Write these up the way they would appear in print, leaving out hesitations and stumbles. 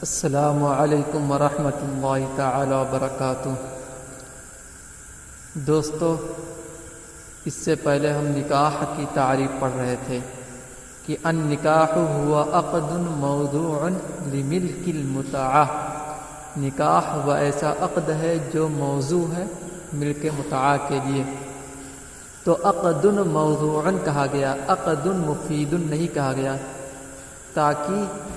السلام علیکم ورحمۃ اللہ تعالی وبرکاتہ۔ دوستو، اس سے پہلے ہم نکاح کی تعریف پڑھ رہے تھے کہ النکاح ہوا عقد موضوع لملک المتعہ۔ نکاح وہ ایسا عقد ہے جو موضوع ہے ملک متعہ کے لیے۔ تو عقد موضوع کہا گیا، عقد مفید نہیں کہا گیا، تاکہ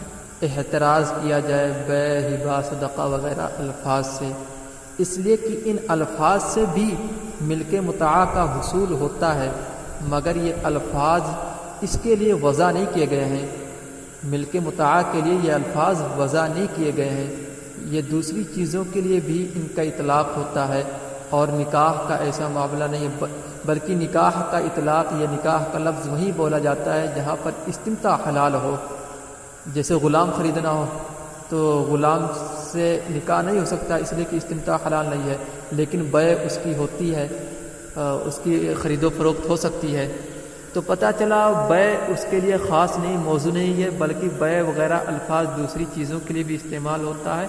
احتراز کیا جائے بیع، ہبہ، صدقہ وغیرہ الفاظ سے، اس لیے کہ ان الفاظ سے بھی ملک متعہ کا حصول ہوتا ہے، مگر یہ الفاظ اس کے لیے وضع نہیں کیے گئے ہیں۔ ملک متعہ کے لیے یہ الفاظ وضع نہیں کیے گئے ہیں، یہ دوسری چیزوں کے لیے بھی ان کا اطلاق ہوتا ہے، اور نکاح کا ایسا معاملہ نہیں ہے، بلکہ نکاح کا اطلاق یا نکاح کا لفظ وہیں بولا جاتا ہے جہاں پر استمتاع حلال ہو۔ جیسے غلام خریدنا ہو تو غلام سے نکاح نہیں ہو سکتا، اس لیے کہ استمتاع حلال نہیں ہے، لیکن بیع اس کی ہوتی ہے، اس کی خرید و فروخت ہو سکتی ہے۔ تو پتہ چلا بیع اس کے لیے خاص نہیں، موضوع نہیں ہے، بلکہ بیع وغیرہ الفاظ دوسری چیزوں کے لیے بھی استعمال ہوتا ہے،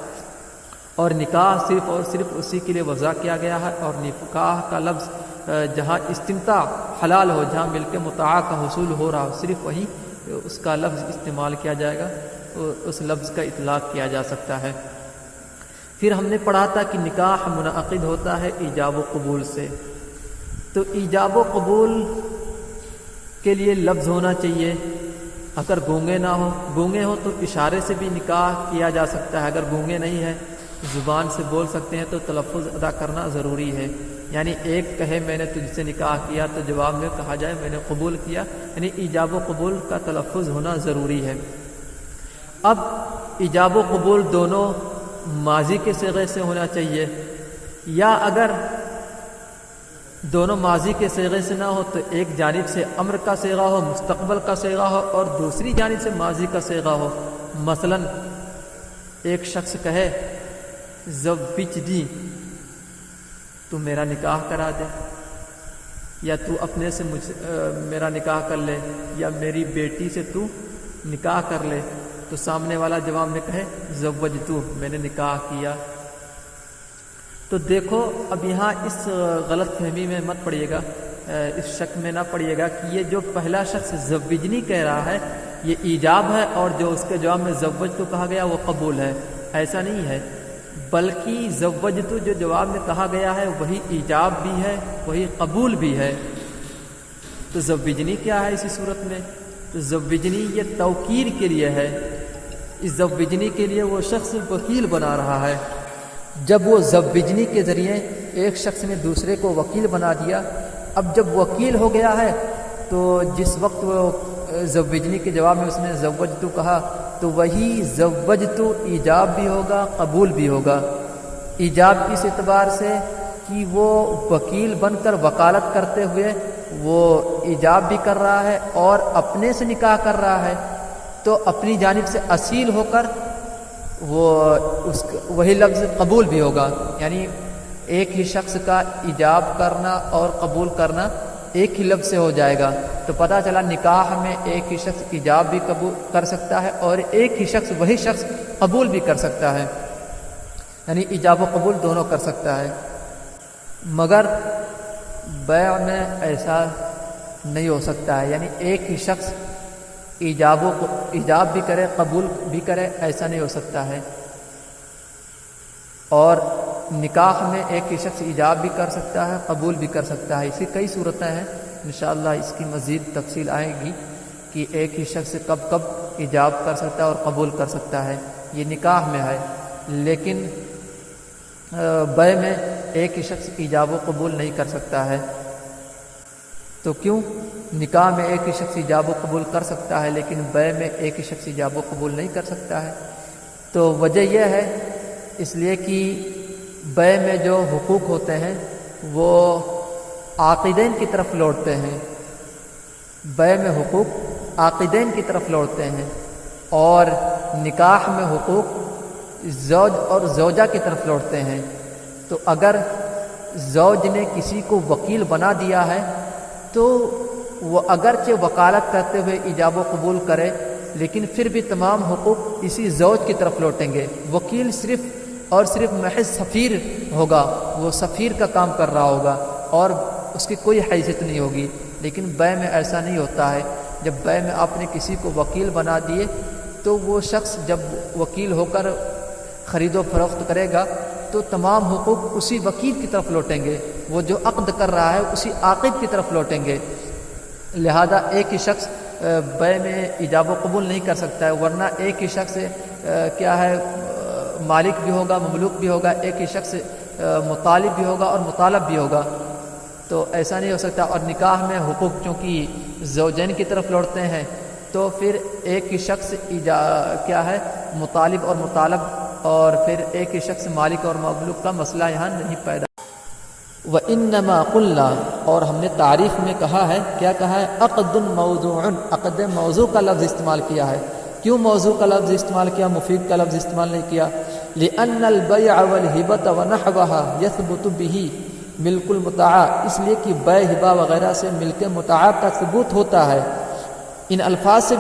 اور نکاح صرف اور صرف اسی کے لیے وضع کیا گیا ہے۔ اور نکاح کا لفظ جہاں استمتاع حلال ہو، جہاں ملک متعہ کا حصول ہو رہا ہو، صرف وہیں اس کا لفظ استعمال کیا جائے گا، اس لفظ کا اطلاق کیا جا سکتا ہے۔ پھر ہم نے پڑھا تھا کہ نکاح منعقد ہوتا ہے ایجاب و قبول سے۔ تو ایجاب و قبول کے لیے لفظ ہونا چاہیے، اگر گونگے نہ ہو، گونگے ہو تو اشارے سے بھی نکاح کیا جا سکتا ہے، اگر گونگے نہیں ہے زبان سے بول سکتے ہیں تو تلفظ ادا کرنا ضروری ہے۔ یعنی ایک کہے میں نے تجھ سے نکاح کیا تو جواب میں کہا جائے میں نے قبول کیا، یعنی ایجاب و قبول کا تلفظ ہونا ضروری ہے۔ اب ایجاب و قبول دونوں ماضی کے صیغے سے ہونا چاہیے، یا اگر دونوں ماضی کے صیغے سے نہ ہو تو ایک جانب سے امر کا صیغہ ہو، مستقبل کا صیغہ ہو، اور دوسری جانب سے ماضی کا صیغہ ہو۔ مثلا ایک شخص کہے زوجنی، تو میرا نکاح کرا دے، یا تو اپنے سے میرا نکاح کر لے، یا میری بیٹی سے تو نکاح کر لے، تو سامنے والا جواب میں کہے زوجتو، میں نے نکاح کیا۔ تو دیکھو اب یہاں اس غلط فہمی میں مت پڑیے گا، اس شک میں نہ پڑیے گا کہ یہ جو پہلا شخص زوجنی کہہ رہا ہے یہ ایجاب ہے، اور جو اس کے جواب میں زوجتو کہا گیا وہ قبول ہے۔ ایسا نہیں ہے، بلکہ زوجتو جو جواب میں کہا گیا ہے وہی ایجاب بھی ہے، وہی قبول بھی ہے۔ تو زوجنی کیا ہے اسی صورت میں؟ تو زوجنی یہ توکیر کے لیے ہے، اس زوجنی کے لیے وہ شخص وکیل بنا رہا ہے۔ جب وہ زوجنی کے ذریعے ایک شخص نے دوسرے کو وکیل بنا دیا، اب جب وکیل ہو گیا ہے تو جس وقت وہ زوجنی کے جواب میں اس نے زوجتو کہا تو وہی زوجتو ایجاب بھی ہوگا، قبول بھی ہوگا۔ ایجاب اس اعتبار سے کہ وہ وکیل بن کر وکالت کرتے ہوئے وہ ایجاب بھی کر رہا ہے اور اپنے سے نکاح کر رہا ہے، تو اپنی جانب سے اصیل ہو کر وہی لفظ قبول بھی ہوگا۔ یعنی ایک ہی شخص کا ایجاب کرنا اور قبول کرنا ایک ہی لفظ سے ہو جائے گا۔ تو پتہ چلا نکاح میں ایک ہی شخص ایجاب بھی قبول کر سکتا ہے اور ایک ہی شخص وہی شخص قبول بھی کر سکتا ہے، یعنی ایجاب و قبول دونوں کر سکتا ہے۔ مگر بیع میں ایسا نہیں ہو سکتا ہے، یعنی ایک ہی شخص ایجاب بھی کرے قبول بھی کرے، ایسا نہیں ہو سکتا ہے۔ اور نکاح میں ایک ہی شخص ایجاب بھی کر سکتا ہے، قبول بھی کر سکتا ہے۔ اس کی کئی صورتیں ہیں، انشاءاللہ اس کی مزید تفصیل آئے گی کہ ایک ہی شخص کب کب ایجاب کر سکتا ہے اور قبول کر سکتا ہے، یہ نکاح میں ہے۔ لیکن بیع میں ایک ہی شخص ایجاب و قبول نہیں کر سکتا ہے۔ تو کیوں؟ نکاح میں ایک ہی شخص ایجاب و قبول کر سکتا ہے لیکن بیع میں ایک ہی شخص ایجاب و قبول نہیں کر سکتا ہے۔ تو وجہ یہ ہے اس لیے کہ بیع میں جو حقوق ہوتے ہیں وہ عاقدین کی طرف لوٹتے ہیں، بیع میں حقوق عاقدین کی طرف لوٹتے ہیں، اور نکاح میں حقوق زوج اور زوجہ کی طرف لوٹتے ہیں۔ تو اگر زوج نے کسی کو وکیل بنا دیا ہے تو وہ اگرچہ وکالت کرتے ہوئے ایجاب و قبول کرے لیکن پھر بھی تمام حقوق اسی زوج کی طرف لوٹیں گے۔ وکیل صرف اور صرف محض سفیر ہوگا، وہ سفیر کا کام کر رہا ہوگا اور اس کی کوئی حیثیت نہیں ہوگی، لیکن بیع میں ایسا نہیں ہوتا ہے۔ جب بیع میں آپ نے کسی کو وکیل بنا دیے تو وہ شخص جب وکیل ہو کر خرید و فروخت کرے گا تو تمام حقوق اسی وکیل کی طرف لوٹیں گے، وہ جو عقد کر رہا ہے اسی عاقد کی طرف لوٹیں گے۔ لہذا ایک ہی شخص بیع میں ایجاب و قبول نہیں کر سکتا ہے، ورنہ ایک ہی شخص کیا ہے مالک بھی ہوگا، مملوک بھی ہوگا، ایک ہی شخص مطالب بھی ہوگا اور مطالب بھی ہوگا، تو ایسا نہیں ہو سکتا۔ اور نکاح میں حقوق چونکہ زوجین کی طرف لوٹتے ہیں تو پھر ایک ہی شخص کیا ہے مطالب اور مطالب، اور پھر ایک ہی شخص مالک اور مملوک کا مسئلہ یہاں نہیں پیدا۔ وَإِنَّمَا قُلْنَا، اور ہم نے تعریف میں کہا ہے، کیا کہا ہے؟ عقد موضوع، عقد موضوع کا لفظ استعمال کیا ہے۔ کیوں موضوع کا لفظ استعمال کیا، مفید کا لفظ استعمال نہیں کیا؟ لِأَنَّ الْبَيْعَ وَالْهِبَةَ وَنَحْوَهَا يَثْبُتُ بِهِ ملک المتاع، اس لیے کہ بیع ہبہ وغیرہ سے ملک متاع کا ثبوت ہوتا ہے۔ ان الفاظ سے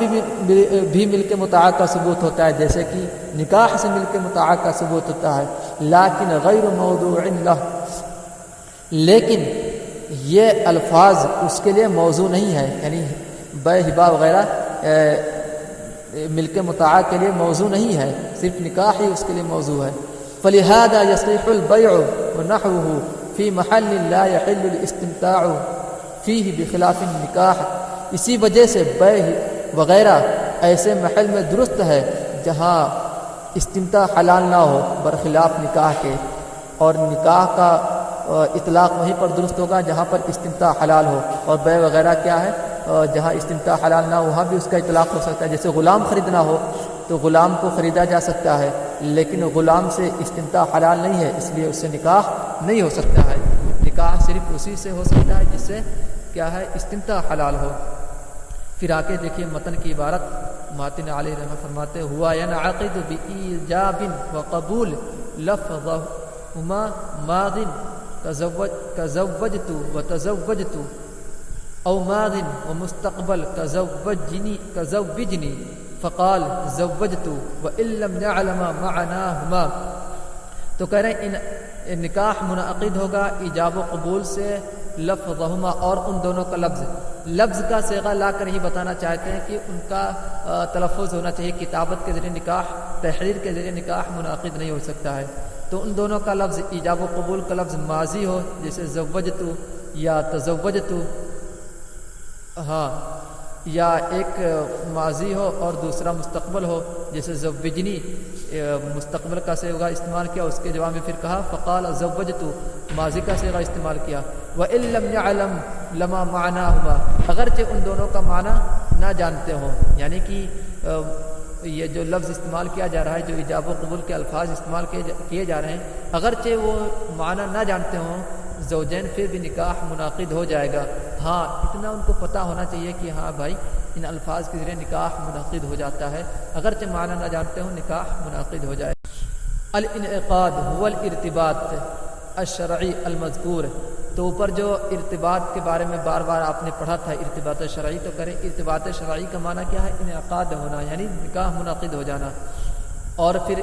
بھی ملک متاع کا ثبوت ہوتا ہے، جیسے کہ نکاح سے ملک متاع کا ثبوت ہوتا ہے، لیکن غیر موضوع لہ، لیکن یہ الفاظ اس کے لیے موضوع نہیں ہے، یعنی بیع ہبہ وغیرہ ملک متاع کے لیے موضوع نہیں ہے، صرف نکاح ہی اس کے لیے موضوع ہے۔ فلہذا یصح البیع ونحوہ فی محل لا یحل الاستمتاع فیہ بخلاف النکاح، اسی وجہ سے بیع وغیرہ ایسے محل میں درست ہے جہاں استمتاع حلال نہ ہو برخلاف نکاح کے، اور نکاح کا اطلاق وہیں پر درست ہوگا جہاں پر استمتاع حلال ہو، اور بیع وغیرہ کیا ہے جہاں استمتاع حلال نہ ہو وہاں بھی اس کا اطلاق ہو سکتا ہے۔ جیسے غلام خریدنا ہو تو غلام کو خریدا جا سکتا ہے، لیکن غلام سے استمتاع حلال نہیں ہے، اس لیے اس سے نکاح نہیں ہو سکتا ہے۔ نکاح صرف اسی سے ہو سکتا ہے جس سے کیا ہے استمتاع حلال ہو۔ پھر آگے دیکھیے متن کی عبارت، ماتن علیہ رحمہ فرماتے ہوا ینعقد بإیجاب وقبول لفظہما ماض کزوجت وتزوجت او ماض ومستقبل کزوجنی فقال زوجت وان لم نعلم معناہما، تو کہہ رہے ہیں نکاح منعقد ہوگا ایجاب و قبول سے لفظہما، اور ان دونوں کا لفظ کا صیغہ لا کر ہی بتانا چاہتے ہیں کہ ان کا تلفظ ہونا چاہیے، کتابت کے ذریعے نکاح، تحریر کے ذریعے نکاح منعقد نہیں ہو سکتا ہے۔ تو ان دونوں کا لفظ ایجاب و قبول کا لفظ ماضی ہو جیسے زوجتو یا تزوجتو، ہاں، یا ایک ماضی ہو اور دوسرا مستقبل ہو جیسے زوجنی، مستقبل کا صیغہ استعمال کیا، اس کے جواب میں پھر کہا فقال زوجتو، ماضی کا صیغہ استعمال کیا۔ وَإِن لَّمْ يَعْلَمْ لَمَا مَعْنَاهُمَا، اگرچہ ان دونوں کا معنی نہ جانتے ہوں، یعنی کہ یہ جو لفظ استعمال کیا جا رہا ہے، جو ایجاب و قبول کے الفاظ استعمال کیے جا رہے ہیں، اگرچہ وہ معنی نہ جانتے ہوں زوجین، پھر بھی نکاح منعقد ہو جائے گا۔ ہاں، اتنا ان کو پتہ ہونا چاہیے کہ ہاں بھائی ان الفاظ کے ذریعے نکاح منعقد ہو جاتا ہے، اگرچہ معنی نہ جانتے ہوں نکاح منعقد ہو جائے۔ الانعقاد هو الارتباط الشرعی المذکور، تو اوپر جو ارتباط کے بارے میں بار بار آپ نے پڑھا تھا ارتباط شرعی، تو کریں ارتباط شرعی کا معنی کیا ہے؟ انعقاد ہونا، یعنی نکاح منعقد ہو جانا۔ اور پھر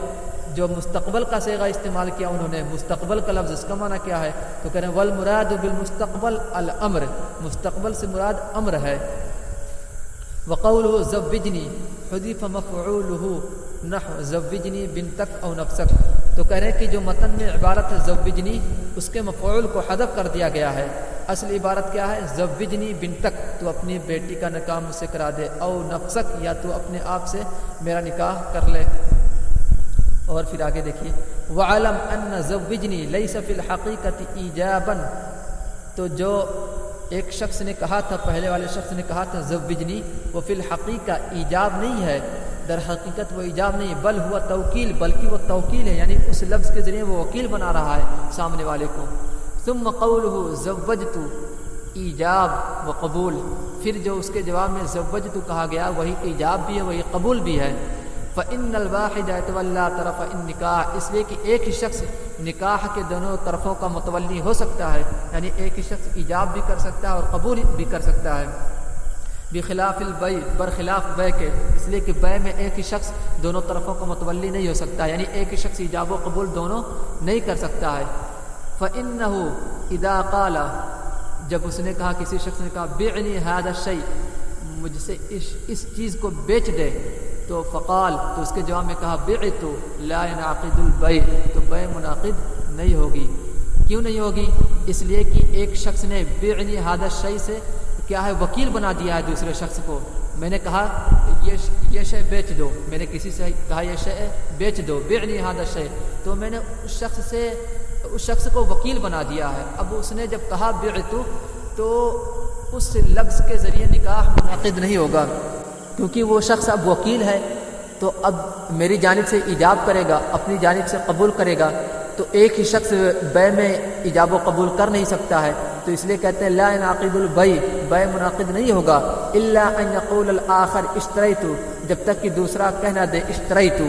جو مستقبل کا صیغہ استعمال کیا انہوں نے، مستقبل کا لفظ، اس کا معنی کیا ہے؟ تو کہہ رہے ہیں والمراد بالمستقبل الامر، مستقبل سے مراد امر ہے۔ وقوله زوجنی حذف مفعولہ نحو زوجنی بنتک او نفسک، تو کہہ رہے ہیں کہ جو متن میں عبارت ہے زوجنی، اس کے مفعول کو حذف کر دیا گیا ہے۔ اصل عبارت کیا ہے؟ زوجنی بنتک، تو اپنی بیٹی کا نکاح مجھ سے کرا دے، او نفسک، یا تو اپنے آپ سے میرا نکاح کر لے۔ اور پھر آگے دیکھیے وَعَلَمْ أَنَّ زَوِّجْنِي لَيْسَ فِي الْحَقِيقَةِ إِيجَابًا، تو جو ایک شخص نے کہا تھا، پہلے والے شخص نے کہا تھا زوجنی، وہ فی الحقیقہ ایجاب نہیں ہے، در حقیقت وہ ایجاب نہیں، بل ہوا توکیل، بلکہ وہ توکیل ہے، یعنی اس لفظ کے ذریعے وہ وکیل بنا رہا ہے سامنے والے کو۔ ثم قوله زوجت ایجاب و قبول، پھر جو اس کے جواب میں زوجت کہا گیا وہی ایجاب بھی ہے، وہی قبول بھی ہے۔ فإن الواحد يتولى طرف النکاح، اس لیے کہ ایک ہی شخص نکاح کے دونوں طرفوں کا متولی ہو سکتا ہے، یعنی ایک ہی شخص ایجاب بھی کر سکتا ہے اور قبول بھی کر سکتا ہے۔ بخلاف البیع، برخلاف بیع کے، اس لیے کہ بیع میں ایک ہی شخص دونوں طرفوں کو متولی نہیں ہو سکتا، یعنی ایک ہی شخص ایجاب و قبول دونوں نہیں کر سکتا ہے۔ فَإِنَّهُ اِذَا قَالَ، جب اس نے کہا، کسی شخص نے کہا بِعْنِي هَذَا الشَّيْء، مجھ سے اس چیز کو بیچ دے، تو فقال، تو اس کے جواب میں کہا بِعْتُ لَا يَنْعَقِدُ الْبَيْعُ، تو بیع منعقد نہیں ہوگی۔ کیوں نہیں ہوگی؟ اس لیے کہ ایک شخص نے بِعْنِي هَذَا الشَّيْء سے کیا ہے، وکیل بنا دیا ہے دوسرے شخص کو۔ میں نے کہا یہ شے بیچ دو، میں نے کسی سے کہا یہ شے بیچ دو، بِعْنِي هَذَا الشَّيْء، تو میں نے اس شخص کو وکیل بنا دیا ہے۔ اب اس نے جب کہا بِعْتُ، تو اس لفظ کے ذریعے نکاح منعقد نہیں ہوگا، کیونکہ وہ شخص اب وکیل ہے، تو اب میری جانب سے ایجاب کرے گا، اپنی جانب سے قبول کرے گا، تو ایک ہی شخص بیع میں ایجاب و قبول کر نہیں سکتا ہے، تو اس لیے کہتے ہیں لا ينعقد البیع، بیع منعقد نہیں ہوگا، الا ان یقول الاخر اشتریت، جب تک کہ دوسرا کہنا دے اشتریت،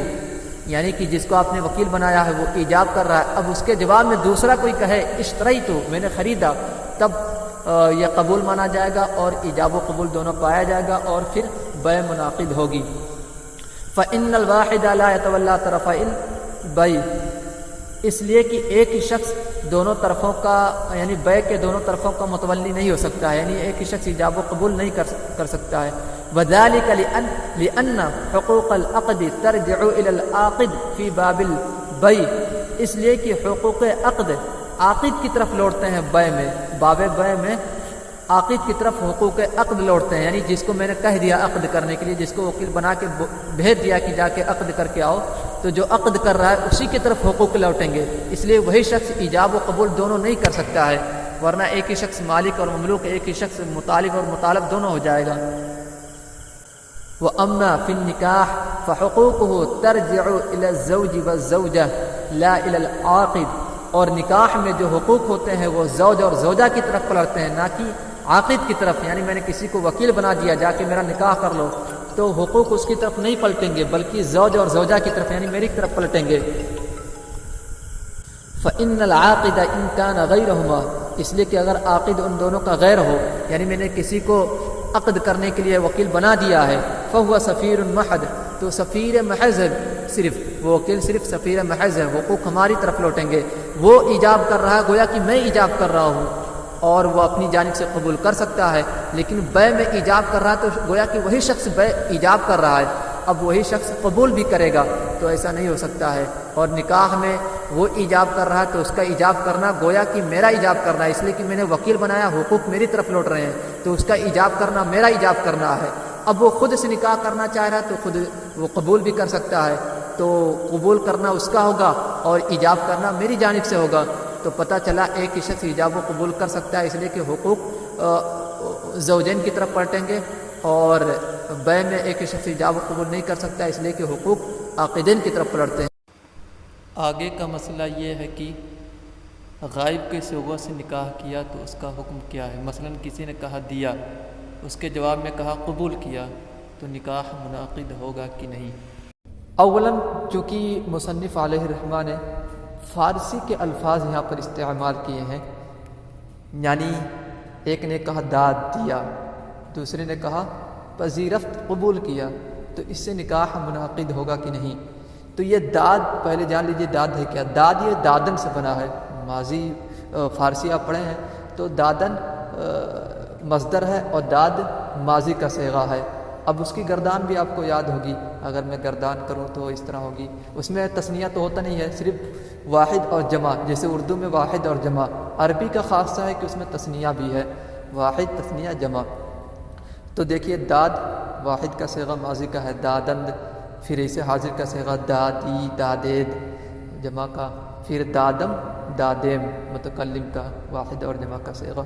یعنی کہ جس کو آپ نے وکیل بنایا ہے وہ ایجاب کر رہا ہے، اب اس کے جواب میں دوسرا کوئی کہے اشتریت، میں نے خریدا، تب یہ قبول مانا جائے گا اور ایجاب و قبول دونوں پایا جائے گا اور پھر بیع منعقد ہوگی۔ فإن الواحد لا يتولى طرف البیع، اس لیے کہ ایک ہی شخص دونوں طرفوں کا، یعنی بیع کے دونوں طرفوں کا متولی نہیں ہو سکتا ہے، یعنی ایک ہی شخص ایجاب و قبول نہیں کر سکتا ہے۔ وَذَلِكَ لِأَنَّ حُقُوقَ الْعَقْدِ تَرْجِعُ إِلَى الْعَاقِدِ فِي بَابِ الْبَيْعِ، اس لیے کہ حقوق عقد عاقد کی طرف لوٹتے ہیں بیع میں، باب بیع میں عاقد کی طرف حقوق عقد لوٹتے ہیں، یعنی جس کو میں نے کہہ دیا عقد کرنے کے لیے، جس کو وکیل بنا کے بھیج دیا کہ جا کے عقد کر کے آؤ، تو جو عقد کر رہا ہے اسی کی طرف حقوق لوٹیں گے، اس لیے وہی شخص ایجاب و قبول دونوں نہیں کر سکتا ہے، ورنہ ایک ہی شخص مالک اور مملوک، ایک ہی شخص مطالب اور مطالب دونوں ہو جائے گا۔ وَأَمَّا فِي النِّكَاحِ فَحُقُوقُهُ تَرْجِعُ إِلَى الزَّوْجِ وَالزَّوْجَةِ لَا إِلَى الْعَاقِدِ، اور نکاح میں جو حقوق ہوتے ہیں وہ زوج اور زوجہ کی طرف پلٹتے ہیں، نہ کہ عاقد کی طرف، یعنی میں نے کسی کو وکیل بنا دیا جا کے میرا نکاح کر لو، تو حقوق اس کی طرف نہیں پلٹیں گے بلکہ زوج اور زوجہ کی طرف، یعنی میری طرف پلٹیں گے۔ فَإِنَّ الْعَاقِدَ إِنْ كَانَ غَيْرَهُمَا، اس لیے کہ اگر عاقد ان دونوں کا غیر ہو، یعنی میں نے کسی کو عقد کرنے کے لیے وکیل بنا دیا ہے، فَهُوَ سَفِيرٌ مَحَض، تو سفیر محض ہے، صرف وہ وکیل صرف سفیر محض ہے، حقوق ہماری طرف لوٹیں گے، وہ ایجاب کر رہا ہے، گویا کہ میں ایجاب کر رہا ہوں، اور وہ اپنی جانب سے قبول کر سکتا ہے، لیکن بیع میں ایجاب کر رہا ہے تو گویا کہ وہی شخص بیع ایجاب کر رہا ہے، اب وہی شخص قبول بھی کرے گا، تو ایسا نہیں ہو سکتا ہے۔ اور نکاح میں وہ ایجاب کر رہا ہے تو اس کا ایجاب کرنا گویا کہ میرا ایجاب کرنا ہے، اس لیے کہ میں نے وکیل بنایا، حقوق میری طرف لوٹ رہے ہیں، تو اس کا ایجاب کرنا میرا ایجاب کرنا ہے۔ اب وہ خود سے نکاح کرنا چاہ رہا ہے تو خود وہ قبول بھی کر سکتا ہے، تو قبول کرنا اس کا ہوگا اور ایجاب کرنا میری جانب سے ہوگا، تو پتہ چلا ایک ہی شخص ایجاب و قبول کر سکتا ہے، اس لیے کہ حقوق زوجین کی طرف پلٹیں گے، اور بیع میں ایک ہی شخص ایجاب و قبول نہیں کر سکتا، اس لیے کہ حقوق عاقدین کی طرف پلٹتے ہیں۔ آگے کا مسئلہ یہ ہے کہ غائب کے صوبہ سے نکاح کیا تو اس کا حکم کیا ہے؟ مثلا کسی نے کہا دیا، اس کے جواب میں کہا قبول کیا، تو نکاح منعقد ہوگا کہ نہیں؟ اولاً چونکہ مصنف علیہ الرحمہ نے فارسی کے الفاظ یہاں پر استعمال کیے ہیں، یعنی ایک نے کہا داد دیا، دوسرے نے کہا پذیرفت قبول کیا، تو اس سے نکاح منعقد ہوگا کہ نہیں؟ تو یہ داد پہلے جان لیجئے داد ہے کیا؟ داد یہ دادن سے بنا ہے، ماضی فارسی آپ پڑھے ہیں تو دادن مصدر ہے اور داد ماضی کا صیغہ ہے۔ اب اس کی گردان بھی آپ کو یاد ہوگی، اگر میں گردان کروں تو اس طرح ہوگی، اس میں تثنیہ تو ہوتا نہیں ہے، صرف واحد اور جمع، جیسے اردو میں واحد اور جمع، عربی کا خاصہ ہے کہ اس میں تثنیہ بھی ہے، واحد تثنیہ جمع۔ تو دیکھیے داد واحد کا صیغہ ماضی کا ہے دادند، پھر اسے حاضر کا صیغہ دادی دادید جمع کا، پھر دادم دادیم متکلم کا واحد اور جمع کا صیغہ۔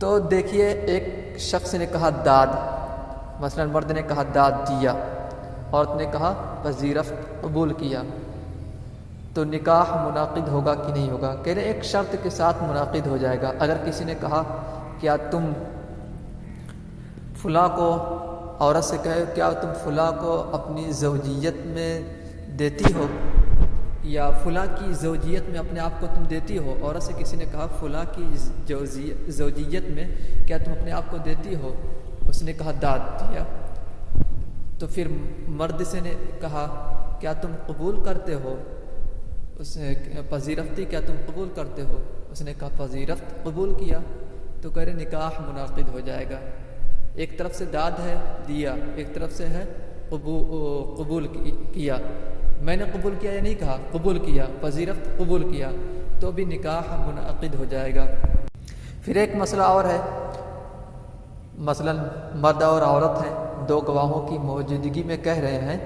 تو دیکھیے ایک شخص نے کہا داد، مثلا مرد نے کہا داد دیا، عورت نے کہا پذیرفت قبول کیا، تو نکاح منعقد ہوگا کہ نہیں ہوگا؟ کہہ رہے ایک شرط کے ساتھ منعقد ہو جائے گا۔ اگر کسی نے کہا کیا تم فلاں کو، عورت سے کہے کیا تم فلاں کو اپنی زوجیت میں دیتی ہو، یا فلاں کی زوجیت میں اپنے آپ کو تم دیتی ہو، عورت سے کسی نے کہا فلاں کی زوجیت میں کیا تم اپنے آپ کو دیتی ہو، اس نے کہا داد دیا. تو پھر مرد سے نے کہا کیا تم قبول کرتے ہو؟ اس نے پذیرفتی کیا تم قبول کرتے ہو؟ اس نے کہا پذیرفت قبول کیا. تو کہہ رہے نکاح منعقد ہو جائے گا. ایک طرف سے داد ہے دیا، ایک طرف سے ہے قبول کیا. میں نے قبول کیا یا نہیں کہا؟ قبول کیا. پذیرفت قبول کیا تو بھی نکاح منعقد ہو جائے گا. پھر ایک مسئلہ اور ہے، مثلا مرد اور عورت ہیں، دو گواہوں کی موجودگی میں کہہ رہے ہیں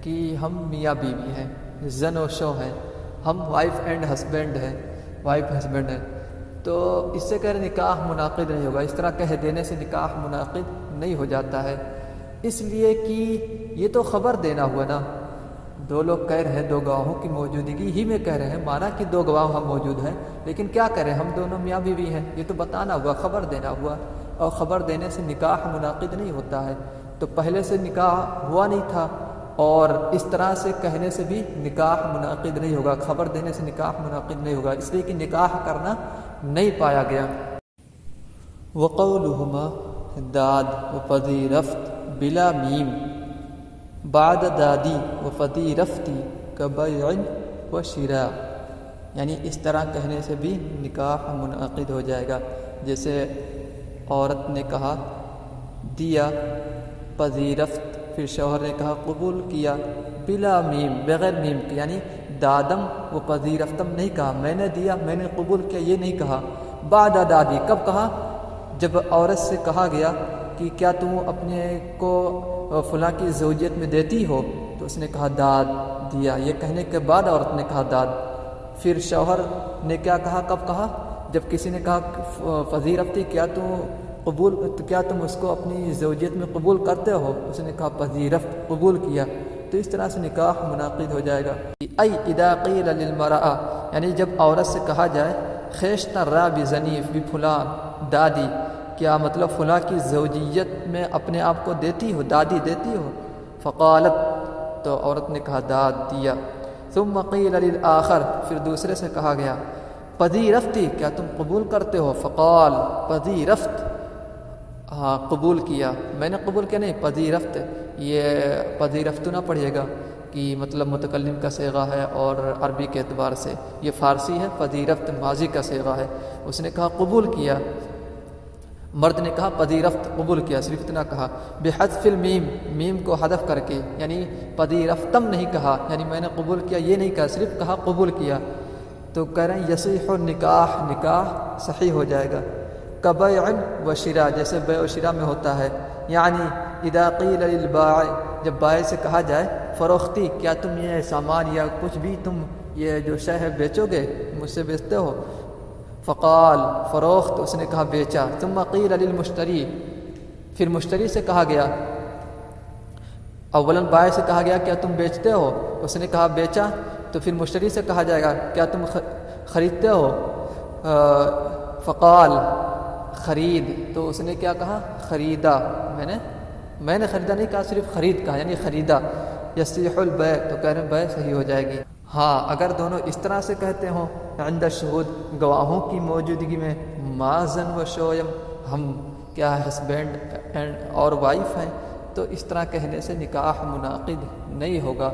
کہ ہم میاں بیوی ہیں، زن و شو ہیں، ہم وائف اینڈ ہسبینڈ ہیں، وائف ہسبینڈ ہیں. تو اس سے کہہ رہے نکاح منعقد نہیں ہوگا. اس طرح کہہ دینے سے نکاح منعقد نہیں ہو جاتا ہے، اس لیے کہ یہ تو خبر دینا ہوا نا. دو لوگ کہہ رہے ہیں، دو گواہوں کی موجودگی ہی میں کہہ رہے ہیں، مانا کہ دو گواہ ہم موجود ہیں، لیکن کیا کریں ہم دونوں میاں بیوی ہیں. یہ تو بتانا ہوا، خبر دینا ہوا، اور خبر دینے سے نکاح منعقد نہیں ہوتا ہے. تو پہلے سے نکاح ہوا نہیں تھا، اور اس طرح سے کہنے سے بھی نکاح منعقد نہیں ہوگا، خبر دینے سے نکاح منعقد نہیں ہوگا، اس لیے کہ نکاح کرنا نہیں پایا گیا. وقولهما داد وپذیرفت بلا میم بعد دادی وپذیرفتی کبیع وشراء، یعنی اس طرح کہنے سے بھی نکاح منعقد ہو جائے گا. جیسے عورت نے کہا دیا، پذیرفت، پھر شوہر نے کہا قبول کیا، بلا میم، بغیر میم کے، یعنی دادم و پذیرفتم نہیں کہا، میں نے دیا میں نے قبول کیا یہ نہیں کہا. بعد دادی کب کہا؟ جب عورت سے کہا گیا کہ کیا تم اپنے کو فلاں کی زوجیت میں دیتی ہو، تو اس نے کہا داد دیا. یہ کہنے کے بعد عورت نے کہا داد. پھر شوہر نے کیا کہا؟ کب کہا؟ جب کسی نے کہا پذیرفتی کیا تم اس کو اپنی زوجیت میں قبول کرتے ہو؟ اس نے کہا پذیرفت، قبول کیا. تو اس طرح سے نکاح منعقد ہو جائے گا. ای اذا قیل للمرأة، یعنی جب عورت سے کہا جائے خیشتن را بزنیف بفلان دادی، کیا مطلب فلاں کی زوجیت میں اپنے آپ کو دیتی ہو، دادی دیتی ہو؟ فقالت، تو عورت نے کہا داد دیا. ثم قیل للآخر، پھر دوسرے سے کہا گیا پذیرفتی، کیا تم قبول کرتے ہو؟ فقال پذیرفت، ہاں قبول کیا. میں نے قبول کیا نہیں، پذیرفت. یہ پذیرفت نہ پڑھیے گا کہ مطلب متکلم کا صیغہ ہے، اور عربی کے اعتبار سے یہ فارسی ہے. پذیرفت ماضی کا صیغہ ہے. اس نے کہا قبول کیا، مرد نے کہا پذیرفت، قبول کیا، صرف اتنا کہا. بحذف المیم، میم کو حذف کر کے، یعنی پذیرفتم نہیں کہا، یعنی میں نے قبول کیا یہ نہیں کہا، صرف کہا قبول کیا. تو کہہ رہے ہیں یصیح النکاح، نکاح صحیح ہو جائے گا. کبیع و شراء، جیسے بیع و شراء میں ہوتا ہے. یعنی اذا قیل للبائع، جب بائع سے کہا جائے فروختی، کیا تم یہ سامان یا کچھ بھی تم یہ جو شے ہے بیچو گے، مجھ سے بیچتے ہو؟ فقال فروخت، اس نے کہا بیچا. ثم قیل للمشتری، پھر مشتری سے کہا گیا، اولاً بائع سے کہا گیا کیا تم بیچتے ہو؟ اس نے کہا بیچا. تو پھر مشتری سے کہا جائے گا کیا تم خریدتے ہو؟ فقال خرید، تو اس نے کیا کہا؟ خریدا. میں نے خریدا نہیں کہا، صرف خرید کہا، یعنی خریدا. یصیح البیع، تو کہہ رہے ہیں بیع صحیح ہو جائے گی. ہاں اگر دونوں اس طرح سے کہتے ہوں عند الشہود، گواہوں کی موجودگی میں، مازن و شویم، ہم کیا ہسبینڈ اور وائف ہیں، تو اس طرح کہنے سے نکاح منعقد نہیں ہوگا.